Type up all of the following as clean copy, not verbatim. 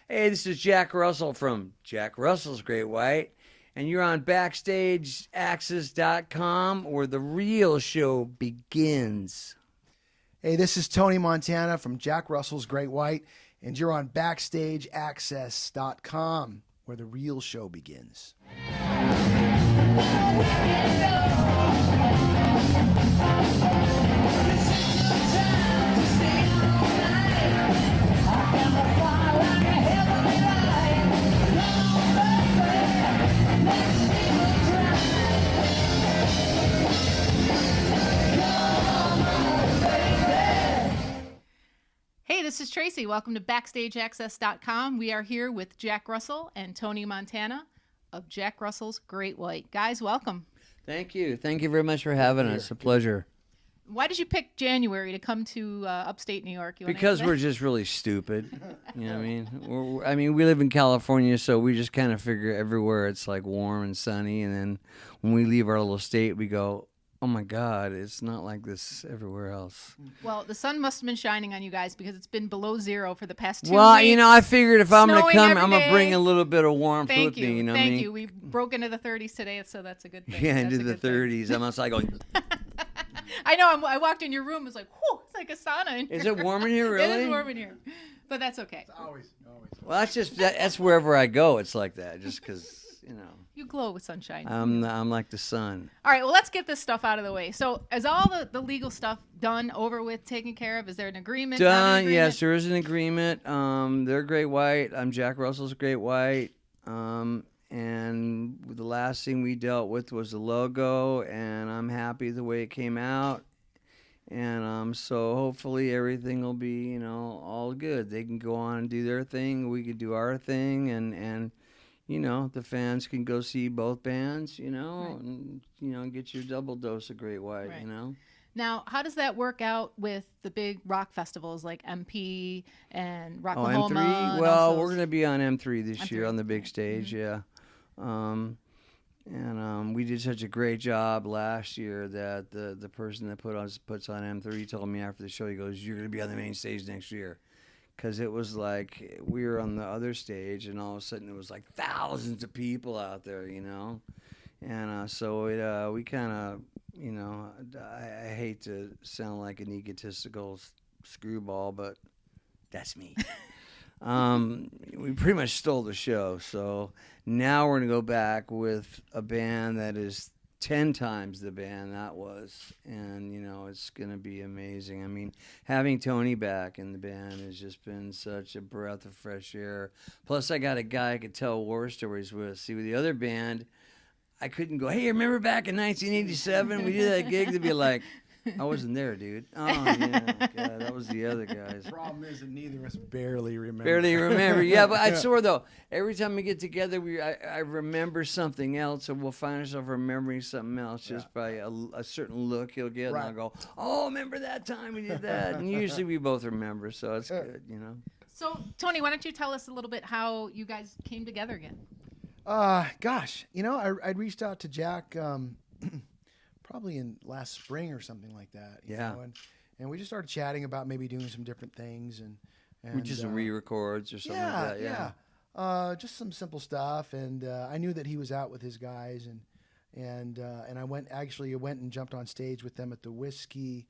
Hey, this is Jack Russell from Jack Russell's Great White, and you're on BackstageAxxess.com, where the real show begins. Hey, this is Tony Montana from Jack Russell's Great White, and you're on BackstageAxxess.com, where the real show begins. Hey, this is Tracy. Welcome to BackstageAxxess.com. We are here with Jack Russell and Tony Montana of Jack Russell's Great White. Guys, welcome. Thank you. Thank you very much for having us. A pleasure. Why did you pick January to come to upstate New York? Because we're just really stupid. You know what I mean? We live in California, so we just kind of figure everywhere it's like warm and sunny. And then when we leave our little state, we go, oh my God, it's not like this everywhere else. Well, the sun must have been shining on you guys because it's been below zero for the past 2 Well, weeks. you know, I figured if I'm going to come, I'm going to day. bring a little bit of warmth with me. You know Thank what I mean? you. We broke into the 30s today, so that's a good thing. Yeah, That's into a the good thing. 30s. I'm outside going, I know. I walked in your room. It was like, whew, it's like a sauna in here. is it warm in here, really? It is warm in here. But that's okay. Always. Well, that's wherever I go. It's like that, just because, you know. You glow with sunshine. I'm like the sun. All right, well, let's get this stuff out of the way. So is all the legal stuff done, over with, taken care of? Is there an agreement? Not an Done. agreement? Yes, there is an agreement. They're Great White. I'm Jack Russell's Great White. And the last thing we dealt with was the logo, and I'm happy the way it came out. And so hopefully everything will be, you know, all good. They can go on and do their thing. We can do our thing, and you know, the fans can go see both bands, you know, Right. and, you know, get your double dose of Great White, Right. you know. Now, how does that work out with the big rock festivals like MP and Oh, Rocklahoma? M3? and Well, all we're those? going to be on M3 this M3. year on the big stage, yeah. And we did such a great job last year that the person that puts on M3 told me after the show, he goes, you're going to be on the main stage next year. Because it was like we were on the other stage, and all of a sudden it was like thousands of people out there, you know. And so we kind of, you know, I hate to sound like an egotistical screwball, but that's me. We pretty much stole the show. So now we're going to go back with a band that is 10 times the band that was, and you know, it's gonna be amazing. I mean, having Tony back in the band has just been such a breath of fresh air. Plus I got a guy I could tell war stories with. See, with the other band, I couldn't go, hey, remember back in 1987 we did that gig? They'd be like, I wasn't there, dude. Oh yeah, God, that was the other guys. The problem is that neither of us barely remember. Barely remember. Yeah, but I swear though, every time we get together, I remember something else, so we'll find ourselves remembering something else just by a certain look he'll get, Right. and I'll go, oh, remember that time we did that? And usually we both remember, so it's good, you know. So, Tony, why don't you tell us a little bit how you guys came together again? Gosh, you know, I'd reached out to Jack probably in last spring or something like that. You Yeah. know, and we just started chatting about maybe doing some different things and We just re-records or something like that. Yeah. just some simple stuff. And I knew that he was out with his guys, and I went and jumped on stage with them at the Whiskey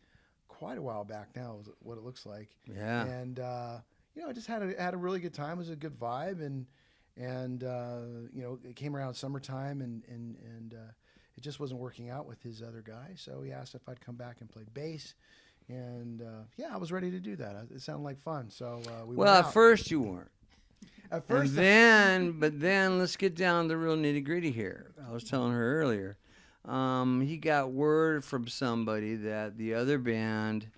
quite a while back now, is what it looks like. Yeah. And you know, I just had a really good time. It was a good vibe, and you know, it came around summertime, and it just wasn't working out with his other guy. So he asked if I'd come back and play bass, and yeah, I was ready to do that. It sounded like fun. So we Well, went at first you weren't. At first, But then let's get down to the real nitty gritty here. I was telling her earlier. He got word from somebody that the other band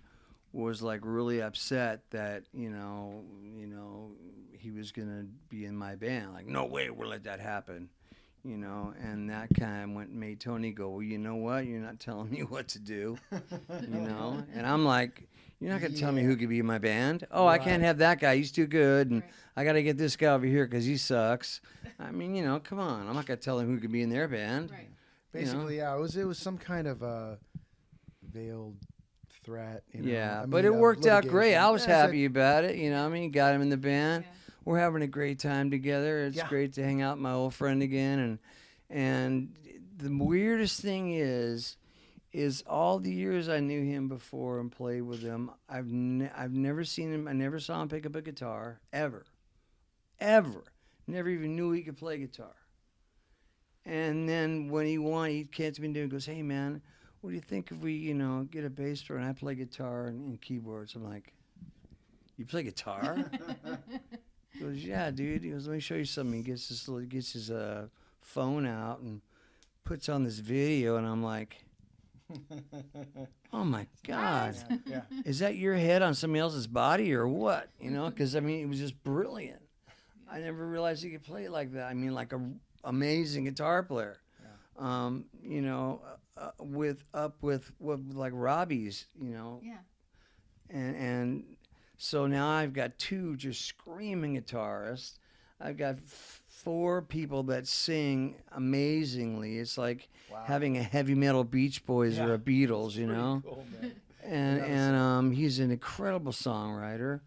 was like really upset that you know he was gonna be in my band. Like, no way, we'll let that happen. You know, and that kind of made Tony go, well, you know what? You're not telling me what to do. You know, and I'm like, you're not gonna tell me who could be in my band. Oh, I can't have that guy. He's too good, and I got to get this guy over here because he sucks. I mean, you know, come on. I'm not gonna tell him who could be in their band. Right. basically, yeah, it was some kind of veiled threat. You know? Yeah, I but mean, it worked out great. litigation. I was Yeah, happy about it. You know, I mean, got him in the band. Yeah. we're having a great time together. It's Yeah. great to hang out with my old friend again. And the weirdest thing is all the years I knew him before and played with him, I've never seen him. I never saw him pick up a guitar ever. Never even knew he could play guitar. And then when he won, he came to me and goes, "Hey man, what do you think if we, get a bass player and I play guitar and keyboards?" I'm like, "You play guitar?" He goes, "Yeah, dude." He goes, "Let me show you something." He gets his phone out and puts on this video, and I'm like, "Oh my God, Yeah. is that your head on somebody else's body or what?" Because I mean, it was just brilliant. I never realized he could play like that. I mean, like a amazing guitar player. With like Robbie's, Yeah. and so now I've got two just screaming guitarists. I've got four people that sing amazingly. It's like Wow. having a heavy metal Beach Boys or a Beatles, Pretty cool, man. And he's an incredible songwriter.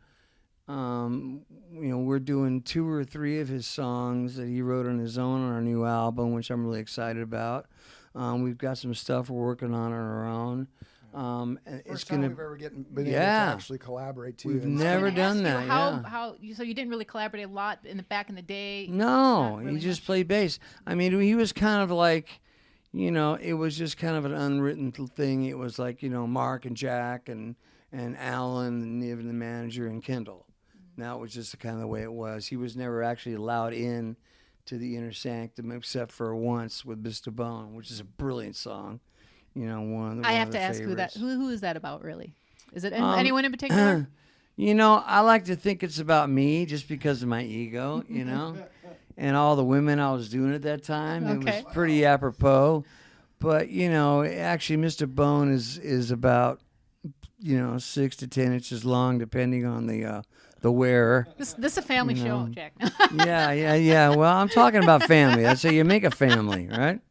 We're doing 2 or 3 of his songs that he wrote on his own on our new album, which I'm really excited about. We've got some stuff we're working on our own. It's First time gonna. we've ever been able to Yeah. actually collaborate too. We've And never I was gonna done ask you that. How so you didn't really collaborate a lot back in the day? No, Not really he just much? played bass. I mean, he was kind of like, it was just kind of an unwritten thing. It was like, Mark and Jack and Alan and Niv and the manager and Kendall. That was just kind of the way it was. He was never actually allowed in to the inner sanctum except for once with Mr. Bone, which is a brilliant song. One I of have the to ask favorites. who is that about really? Is it Um, anyone in particular? I like to think it's about me just because of my ego, and all the women I was doing at that time. Okay. It was pretty apropos. But, actually Mr. Bone is about, 6 to 10 inches long, depending on the wearer. This is a family show, Jack. Yeah. Well, I'm talking about family. That's how you make a family, right?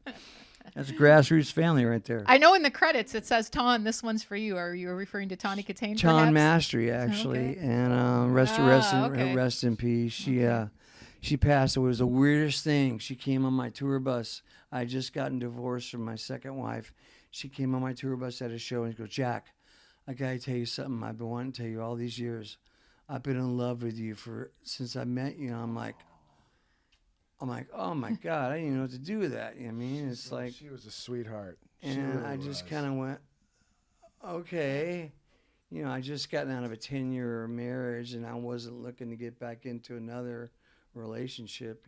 That's a grassroots family right there. I know in the credits it says Ton. This one's for you. Are you referring to Tawny Katane? John perhaps? Mastery, actually, Okay. and rest in peace. She passed away. It was the weirdest thing. She came on my tour bus. I had just gotten divorced from my second wife. She came on my tour bus at a show and she goes, "Jack, I gotta tell you something. I've been wanting to tell you all these years. I've been in love with you since I met you." I'm like, oh my God, I didn't know what to do with that. I mean, it's like, she was a sweetheart. She and really I just was. kind of went, okay. I just gotten out of a 10-year marriage and I wasn't looking to get back into another relationship,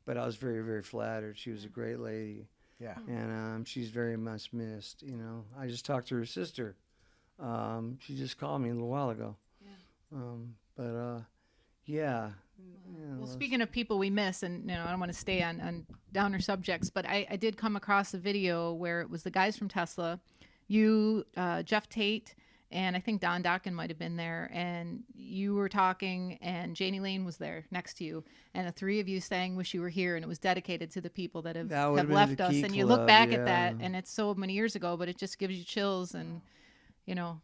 but I was very, very flattered. She was a great lady. Yeah. And she's very much missed, I just talked to her sister. She just called me a little while ago. Yeah. Well, speaking of people we miss, and I don't want to stay on downer subjects, but I did come across a video where it was the guys from Tesla, you, Jeff Tate, and I think Don Dokken might have been there, and you were talking, and Janie Lane was there next to you, and the 3 of you sang "Wish You Were Here," and it was dedicated to the people that have been left the us. Key And you look Club, back at yeah. that, and it's so many years ago, but it just gives you chills and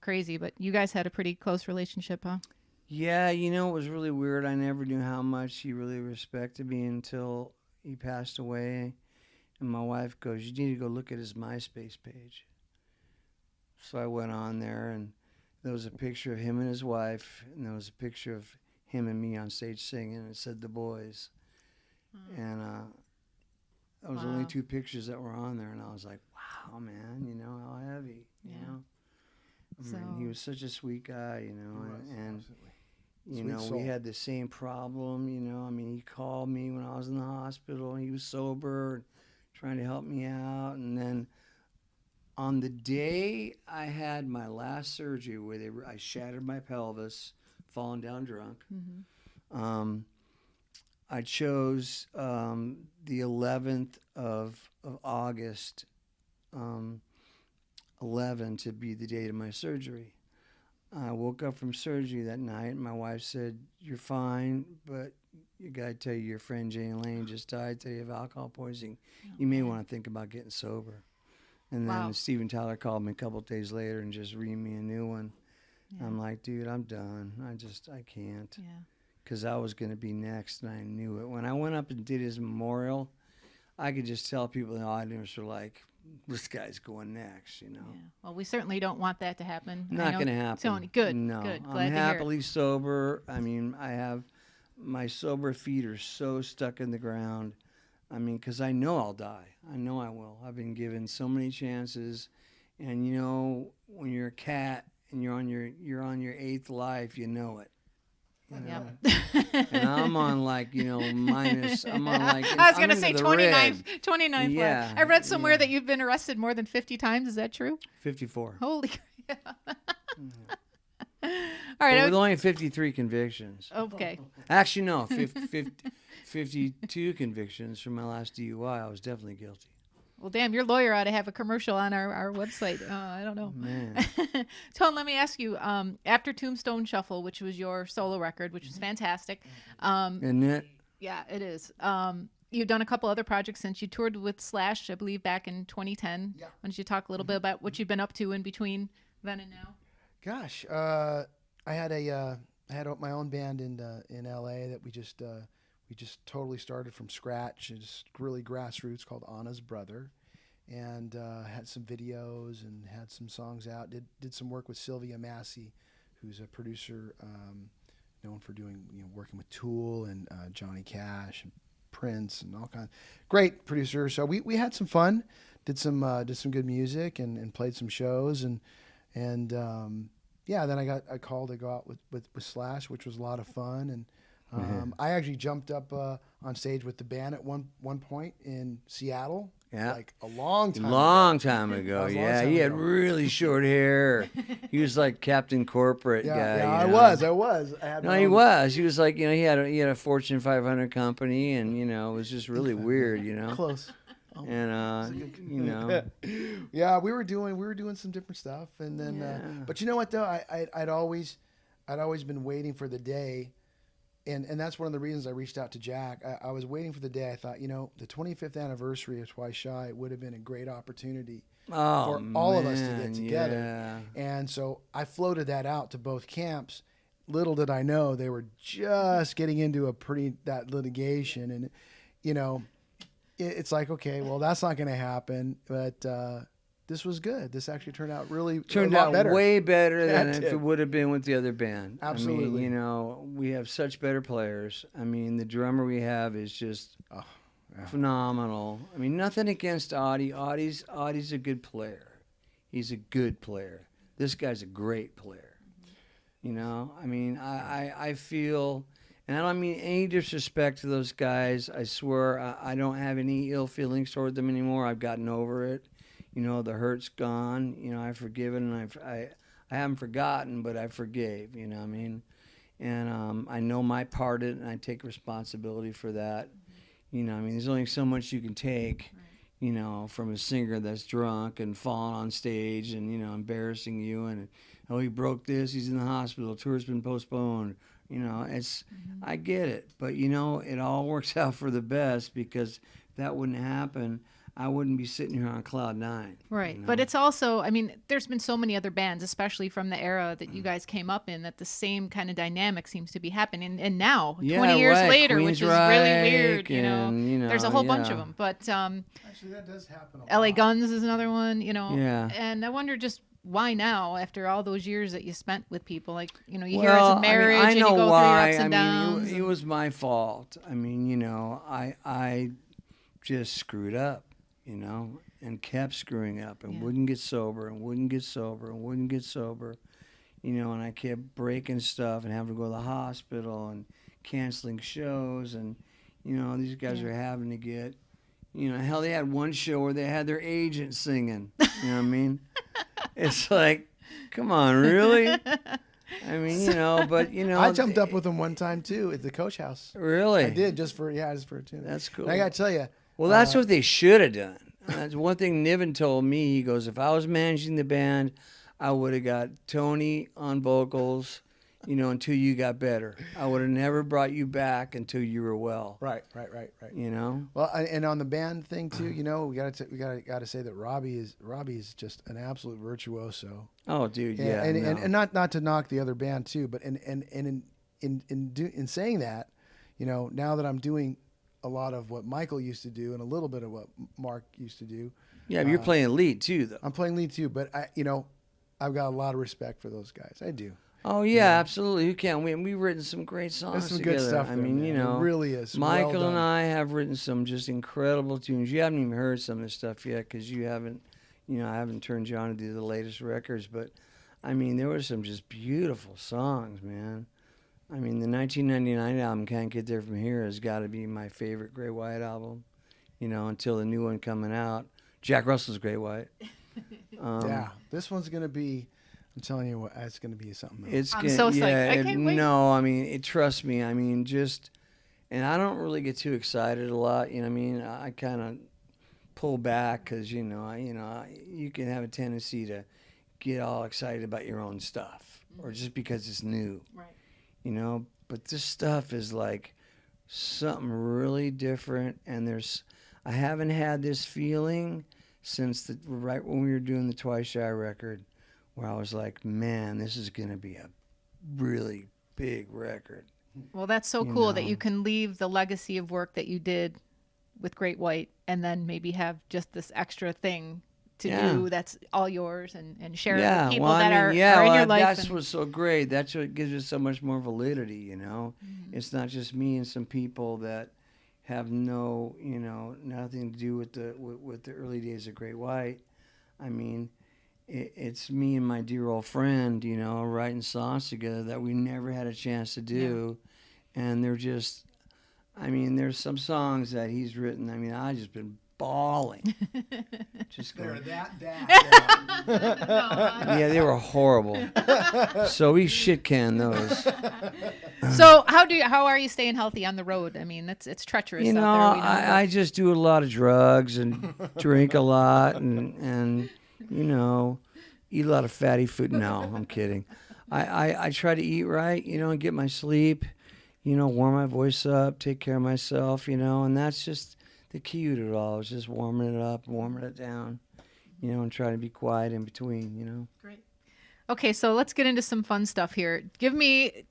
crazy. But you guys had a pretty close relationship, huh? Yeah, it was really weird. I never knew how much he really respected me until he passed away. And my wife goes, "You need to go look at his MySpace page." So I went on there, and there was a picture of him and his wife, and there was a picture of him and me on stage singing, and it said "The Boys." And that was only Wow. 2 pictures that were on there, and I was like, wow, man, how heavy, Yeah. I mean, he was such a sweet guy, and Sweet soul. we had the same problem, I mean, he called me when I was in the hospital, and he was sober, and trying to help me out, and then on the day I had my last surgery where I shattered my pelvis, falling down drunk, I chose the 11th of August, 11 to be the date of my surgery. I woke up from surgery that night, and my wife said, "You're fine, but you got to tell you your friend Jane Lane just died today of alcohol poisoning. You may want to think about getting sober." And then Wow. Steven Tyler called me a couple of days later and just read me a new one. Yeah. I'm like, dude, I'm done. I can't. Yeah. because I was going to be next, and I knew it. When I went up and did his memorial, I could just tell people in the audience were like, this guy's going next, you know. Yeah. Well, we certainly don't want that to happen. Not going to happen. Tony, good. No, Good. I'm Glad to hear it. happily sober. I mean, I have my sober feet are so stuck in the ground. I mean, because I know I'll die. I know I will. I've been given so many chances, and you know, when you're a cat and you're on your eighth life, you know it. You know? Yep. And I'm on like, you know, minus. I'm on like. I was I'm going to into say the 29th red. Yeah, left. I read somewhere yeah. that you've been arrested more than 50 times. Is that true? 54. Holy crap. All But right. with only 53 convictions. Okay. Actually, no, 52 convictions from my last DUI. I was definitely guilty. Well, damn, your lawyer ought to have a commercial on our website. I don't know. Man. Tone, let me ask you, after Tombstone Shuffle, which was your solo record, which was fantastic. Isn't it? Yeah, it is. You've done a couple other projects since. You toured with Slash, I believe, back in 2010. Yeah. Why don't you talk a little bit about what you've been up to in between then and now? Gosh, I had my own band in LA that we just totally started from scratch. It's really grassroots, called Anna's Brother, and had some videos and had some songs out. Did some work with Sylvia Massey, who's a producer known for doing working with Tool and Johnny Cash and Prince and all kinds. Great producer. So we had some fun, did some good music and played some shows and yeah. Then I got a call to go out with Slash, which was a lot of fun and. I actually jumped up on stage with the band at one point in Seattle. Yeah. Like a long time ago. That was a long Yeah, time he had ago. really short hair. He was like Captain Corporate Yeah, guy. yeah, you I know? was. I had No, my he own- was. He was like, he had a Fortune 500 company, and it was just really weird, Close. And Yeah, we were doing some different stuff, and then. Yeah. But you know what though, I'd always been waiting for the day. And that's one of the reasons I reached out to Jack. I was waiting for the day. I thought, the 25th anniversary of Twice Shy would have been a great opportunity for all of us to get together. Yeah. And so I floated that out to both camps. Little did I know they were just getting into that litigation. And, it's like, okay, well, that's not going to happen. But this was good. This actually turned out a lot better. Way better than That if did. it would have been with the other band. Absolutely. I mean, we have such better players. I mean, the drummer we have is just phenomenal. I mean, nothing against Audie. Audie's a good player. He's a good player. This guy's a great player. I mean, I feel, and I don't mean any disrespect to those guys. I swear I don't have any ill feelings toward them anymore. I've gotten over it. The hurt's gone. I've forgiven, and I haven't forgotten, but I forgave. What I mean? And I know my part in it, and I take responsibility for that. I mean, there's only so much you can take, from a singer that's drunk and falling on stage and, embarrassing you. And, oh, he broke this. He's in the hospital. Tour's been postponed. I get it. But, it all works out for the best, because if that wouldn't happen, I wouldn't be sitting here on cloud nine. Right. But it's also, I mean, there's been so many other bands, especially from the era that you guys came up in, that the same kind of dynamic seems to be happening. And now, 20 years right. later, which is really weird, and, there's a whole bunch of them. But Actually, that does happen a LA lot. Guns is another one, Yeah. And I wonder just why now, after all those years that you spent with people, like, you hear it's Well, a marriage I and you know go why. through your ups and downs. It was my fault. I mean, I just screwed up, and kept screwing up and wouldn't get sober and wouldn't get sober and wouldn't get sober, and I kept breaking stuff and having to go to the hospital and canceling shows. And, these guys are having to get, hell, they had one show where they had their agent singing. You know what I mean? It's like, come on, really? I mean, but I jumped up with them one time too at the Coach House. Really? I did just for a tune. That's cool. And I got to tell you, Well, that's what they should have done. That's one thing Niven told me. He goes, if I was managing the band, I would have got Tony on vocals, until you got better. I would have never brought you back until you were well. right. Well, And on the band thing too, we got to say that Robbie is just an absolute virtuoso. oh, dude, Yeah, yeah. and not to knock the other band too, but and in saying that, you know, now that I'm doing a lot of what Michael used to do and a little bit of what Mark used to do. Yeah, but you're playing lead too, though. I'm playing lead too, but I've got a lot of respect for those guys. I do. Oh yeah, absolutely. You can. We've written some great songs There's some together. good stuff. I there, mean, man. you know, it really is. Michael well and done. I have written some just incredible tunes. You haven't even heard some of this stuff yet because you haven't, you know, I haven't turned you on to do the latest records. But I mean, there were some just beautiful songs, man. I mean, the 1999 album, Can't Get There From Here, has got to be my favorite Great White album. You know, until the new one coming out. Jack Russell's Great White. Yeah, this one's gonna be. I'm telling you what, it's gonna be something else. It's I'm gonna, so psyched. yeah, I can't wait. No, I mean, trust me. I mean, just, and I don't really get too excited a lot. You know what I mean? I kind of pull back because you can have a tendency to get all excited about your own stuff or just because it's new. Right. You know, but this stuff is like something really different, and I haven't had this feeling since right when we were doing the Twice Shy record, where I was like, man, this is gonna be a really big record. Well, that's so cool that you can leave the legacy of work that you did with Great White and then maybe have just this extra thing to do that's all yours and share it with people that are in your life. That's what's so great. That's what gives it so much more validity, you know. Mm-hmm. It's not just me and some people that have nothing to do with the early days of Great White. I mean, it's me and my dear old friend, you know, writing songs together that we never had a chance to do. Yeah. And they're just, I mean, there's some songs that he's written. I mean, I just been bawling. Just going, they're that bad. Yeah, they were horrible. So we shit canned those. So how are you staying healthy on the road? I mean, it's treacherous. You know, out there, I just do a lot of drugs and drink a lot and you know, eat a lot of fatty food. No, I'm kidding. I try to eat right, you know, and get my sleep, you know, warm my voice up, take care of myself, you know, and that's just the key to it all. Is just warming it up, warming it down, you know, and trying to be quiet in between, you know. Great. Okay, so let's get into some fun stuff here. Give me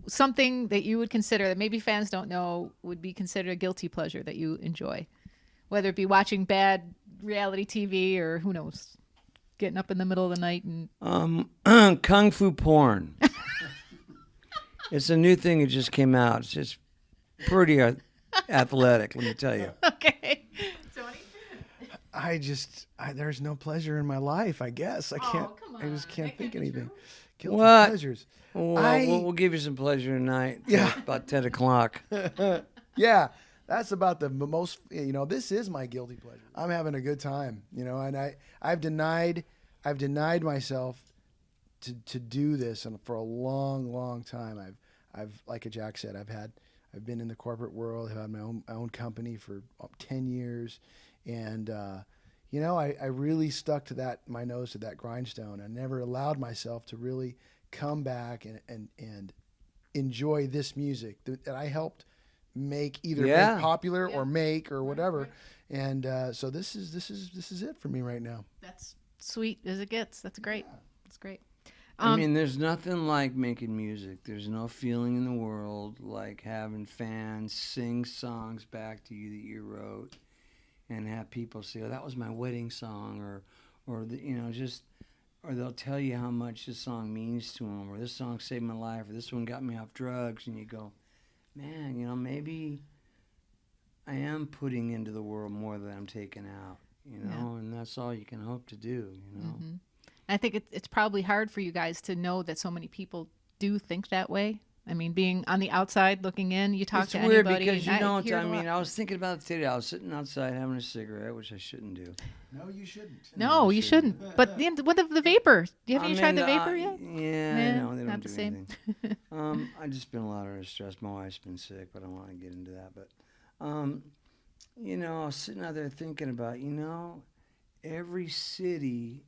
something that you would consider that maybe fans don't know would be considered a guilty pleasure that you enjoy, whether it be watching bad reality TV or who knows, getting up in the middle of the night and kung fu porn. It's a new thing that just came out. It's just pretty athletic, let me tell you. Okay. There's no pleasure in my life, I guess. I just can't think anything. Guilty What? pleasures. Well, we'll give you some pleasure tonight. Yeah. About 10 o'clock. Yeah, that's about the most, you know, this is my guilty pleasure. I'm having a good time, you know, and I've denied myself to do this and for a long time. I've like Jack said, I've been in the corporate world, I've had my own company for 10 years, and you know, I really stuck to my nose to that grindstone. I never allowed myself to really come back and enjoy this music that I helped make make popular or make or whatever. Right. And so this is it for me right now. That's sweet as it gets. That's great. That's great. I mean, there's nothing like making music. There's no feeling in the world like having fans sing songs back to you that you wrote, and have people say, "Oh, that was my wedding song," or you know, just, or they'll tell you how much this song means to them, or this song saved my life, or this one got me off drugs, and you go, man, you know, maybe I am putting into the world more than I'm taking out, you know, and that's all you can hope to do, you know. Mm-hmm. I think it's probably hard for you guys to know that so many people do think that way. I mean, being on the outside looking in, you talk to anybody. It's weird because you don't. I mean, I was thinking about it today. I was sitting outside having a cigarette, which I shouldn't do. No, you shouldn't. No, you shouldn't. But what of the vapor? Have you tried the vapor yet? Yeah, no, they don't not do the same. anything. I just been a lot of stress. My wife's been sick, but I don't want to get into that. But, you know, I was sitting out there thinking about, you know, every city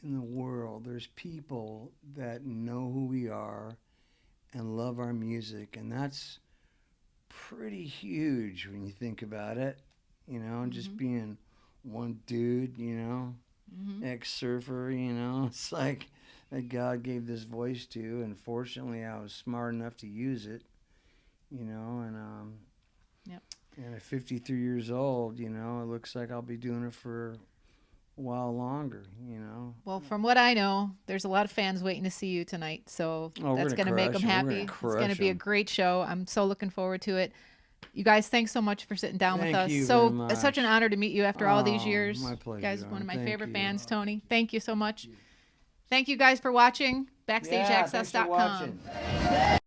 in the world, there's people that know who we are and love our music, and that's pretty huge when you think about it, you know, just being one dude, you know, ex-surfer, you know, it's like that God gave this voice to, and fortunately I was smart enough to use it, you know, and Yep. and at 53 years old, you know, it looks like I'll be doing it for a while longer, you know. Well, from what I know, there's a lot of fans waiting to see you tonight, so Oh, we're that's gonna going to make crush them 'em. We're happy. gonna It's going to crush be a 'em. great show. I'm so looking forward to it. You guys, thanks so much for sitting down with Thank us. you So very it's such an much. honor to meet you after all these Oh, years. my pleasure, You guys, one of my Thank favorite you. fans, Tony. Thank you so much. Thank you guys for watching. Yeah, thanks for BackstageAxxess.com. watching.